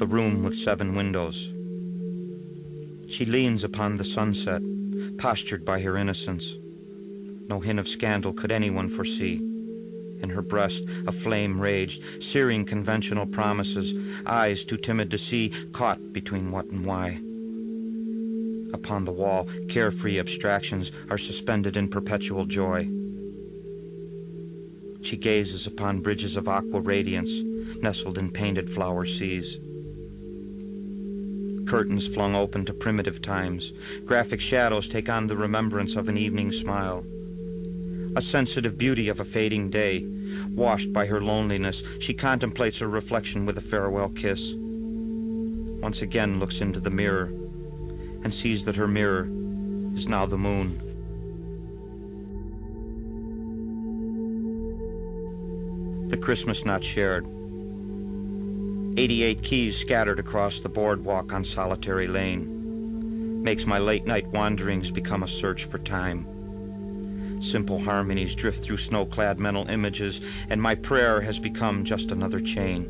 the room with 7 windows. She leans upon the sunset, postured by her innocence. No hint of scandal could anyone foresee. In her breast a flame raged, searing conventional promises, eyes too timid to see, caught between what and why. Upon the wall, carefree abstractions are suspended in perpetual joy. She gazes upon bridges of aqua radiance, nestled in painted flower seas. Curtains flung open to primitive times, graphic shadows take on the remembrance of an evening smile. A sensitive beauty of a fading day, washed by her loneliness, she contemplates her reflection with a farewell kiss. Once again looks into the mirror, and sees that her mirror is now the moon. The Christmas not shared. 88 keys scattered across the boardwalk on Solitary Lane. Makes my late-night wanderings become a search for time. Simple harmonies drift through snow-clad mental images, and my prayer has become just another chain,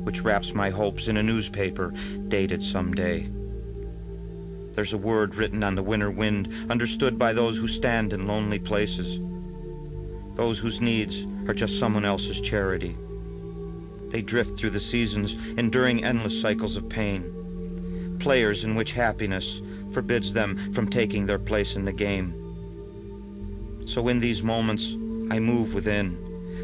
which wraps my hopes in a newspaper dated someday. There's a word written on the winter wind, understood by those who stand in lonely places, those whose needs are just someone else's charity. They drift through the seasons, enduring endless cycles of pain, players in which happiness forbids them from taking their place in the game. So in these moments, I move within,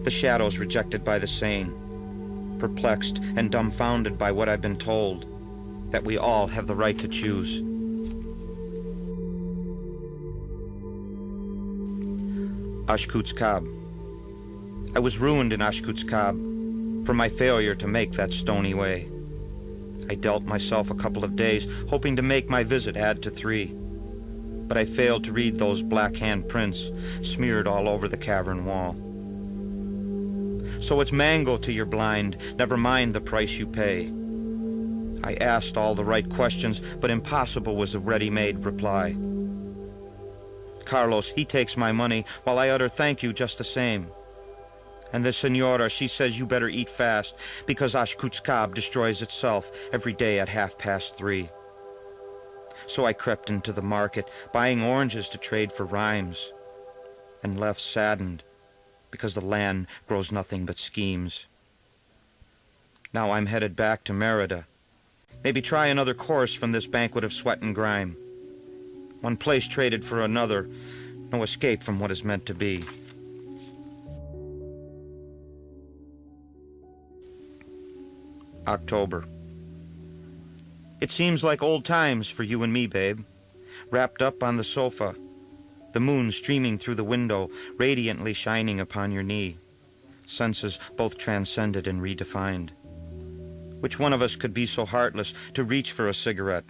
the shadows rejected by the sane, perplexed and dumbfounded by what I've been told, that we all have the right to choose. Ashkutskab. I was ruined in Ashkutskab for my failure to make that stony way. I dealt myself a couple of days, hoping to make my visit add to 3. But I failed to read those black hand prints smeared all over the cavern wall. So it's mango to your blind, never mind the price you pay. I asked all the right questions, but impossible was the ready-made reply. Carlos, he takes my money, while I utter thank you just the same. And the senora, she says you better eat fast, because Ashkutskab destroys itself every day at 3:30. So I crept into the market, buying oranges to trade for rhymes, and left saddened, because the land grows nothing but schemes. Now I'm headed back to Merida. Maybe try another course from this banquet of sweat and grime. One place traded for another, no escape from what is meant to be. October. It seems like old times for you and me, babe. Wrapped up on the sofa, the moon streaming through the window, radiantly shining upon your knee. Senses both transcended and redefined. Which one of us could be so heartless to reach for a cigarette?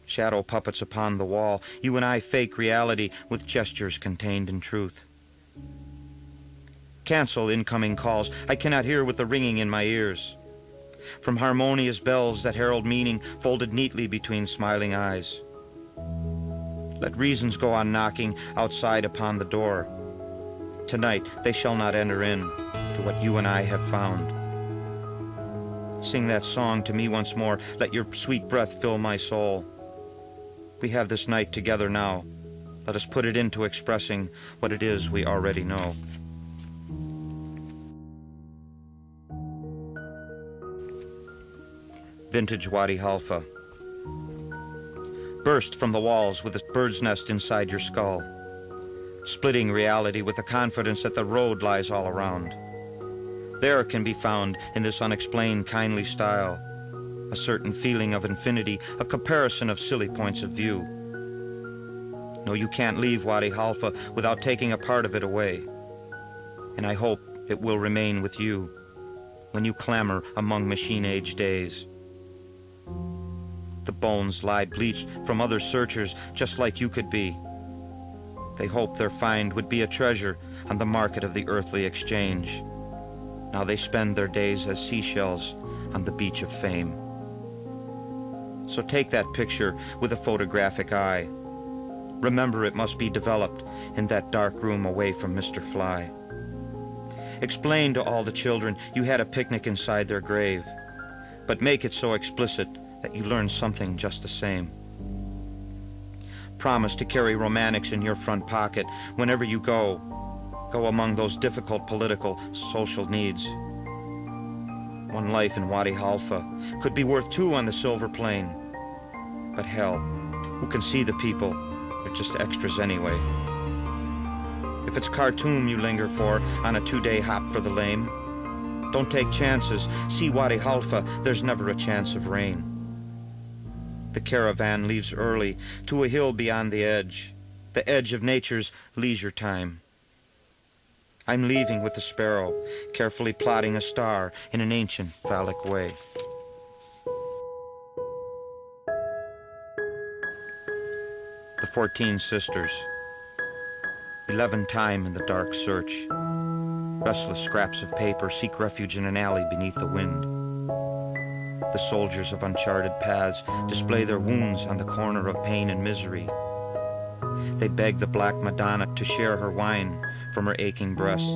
Shadow puppets upon the wall, you and I fake reality with gestures contained in truth. Cancel incoming calls, I cannot hear with the ringing in my ears. From harmonious bells that herald meaning folded neatly between smiling eyes. Let reasons go on knocking outside upon the door. Tonight they shall not enter in to what you and I have found. Sing that song to me once more, let your sweet breath fill my soul. We have this night together now. Let us put it into expressing what it is we already know. Vintage Wadi Halfa. Burst from the walls with a bird's nest inside your skull, splitting reality with the confidence that the road lies all around. There can be found in this unexplained kindly style a certain feeling of infinity, a comparison of silly points of view. No, you can't leave Wadi Halfa without taking a part of it away, and I hope it will remain with you when you clamber among machine-age days. The bones lie bleached from other searchers just like you could be. They hoped their find would be a treasure on the market of the earthly exchange. Now they spend their days as seashells on the beach of fame. So take that picture with a photographic eye. Remember it must be developed in that dark room away from Mr. Fly. Explain to all the children you had a picnic inside their grave. but make it so explicit that you learn something just the same. Promise to carry romantics in your front pocket whenever you go among those difficult political, social needs. One life in Wadi Halfa could be worth two on the Silver Plain. But hell, who can see the people? They're just extras anyway. If it's Khartoum you linger for on a 2-day hop for the lame, don't take chances. See Wadi Halfa, there's never a chance of rain. The caravan leaves early to a hill beyond the edge of nature's leisure time. I'm leaving with the sparrow, carefully plotting a star in an ancient phallic way. The 14 Sisters. 11 time in the dark search. Restless scraps of paper seek refuge in an alley beneath the wind. The soldiers of uncharted paths display their wounds on the corner of pain and misery. They beg the Black Madonna to share her wine from her aching breasts.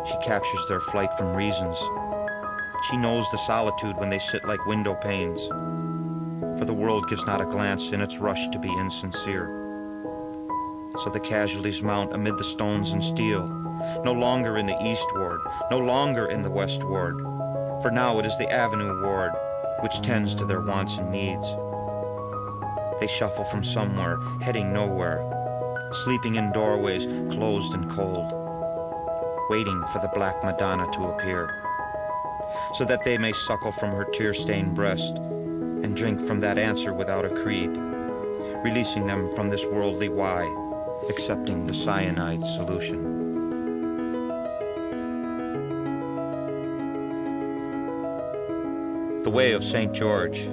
She captures their flight from reasons. She knows the solitude when they sit like window panes. For the world gives not a glance in its rush to be insincere. So the casualties mount amid the stones and steel, no longer in the East Ward, no longer in the West Ward, for now it is the Avenue Ward which tends to their wants and needs. They shuffle from somewhere, heading nowhere, sleeping in doorways closed and cold, waiting for the Black Madonna to appear, so that they may suckle from her tear-stained breast and drink from that answer without a creed, releasing them from this worldly why, accepting the cyanide solution. The Way of St. George.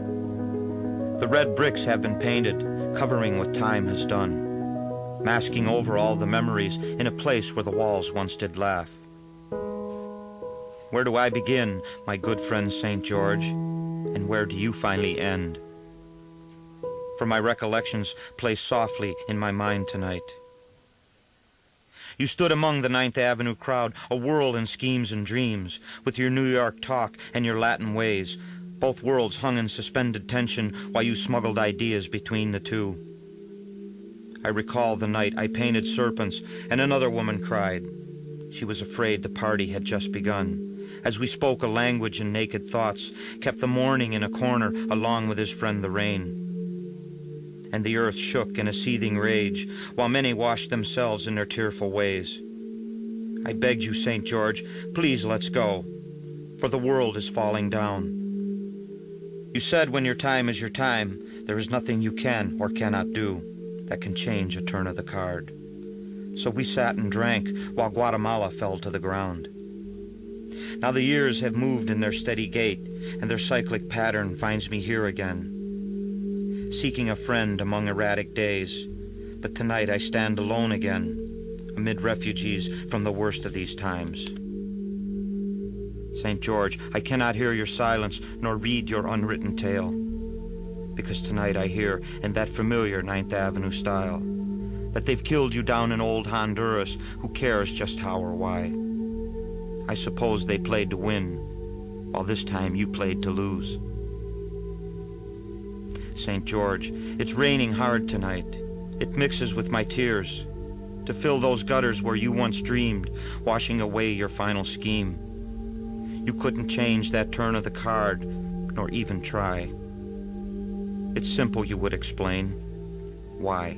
The red bricks have been painted, covering what time has done, masking over all the memories in a place where the walls once did laugh. Where do I begin, my good friend St. George, and where do you finally end? For my recollections play softly in my mind tonight. You stood among the 9th Avenue crowd, a whirl in schemes and dreams, with your New York talk and your Latin ways. Both worlds hung in suspended tension while you smuggled ideas between the two. I recall the night I painted serpents and another woman cried. She was afraid the party had just begun. As we spoke a language in naked thoughts, kept the morning in a corner along with his friend the rain. And the earth shook in a seething rage, while many washed themselves in their tearful ways. I begged you, St. George, please let's go, for the world is falling down. You said when your time is your time, there is nothing you can or cannot do that can change a turn of the card. So we sat and drank while Guatemala fell to the ground. Now the years have moved in their steady gait, and their cyclic pattern finds me here again, seeking a friend among erratic days. But tonight I stand alone again, amid refugees from the worst of these times. St. George, I cannot hear your silence, nor read your unwritten tale, because tonight I hear, in that familiar 9th Avenue style, that they've killed you down in old Honduras. Who cares just how or why? I suppose they played to win, while this time you played to lose. St. George, it's raining hard tonight. It mixes with my tears, to fill those gutters where you once dreamed, washing away your final scheme. You couldn't change that turn of the card, nor even try. It's simple, you would explain. Why?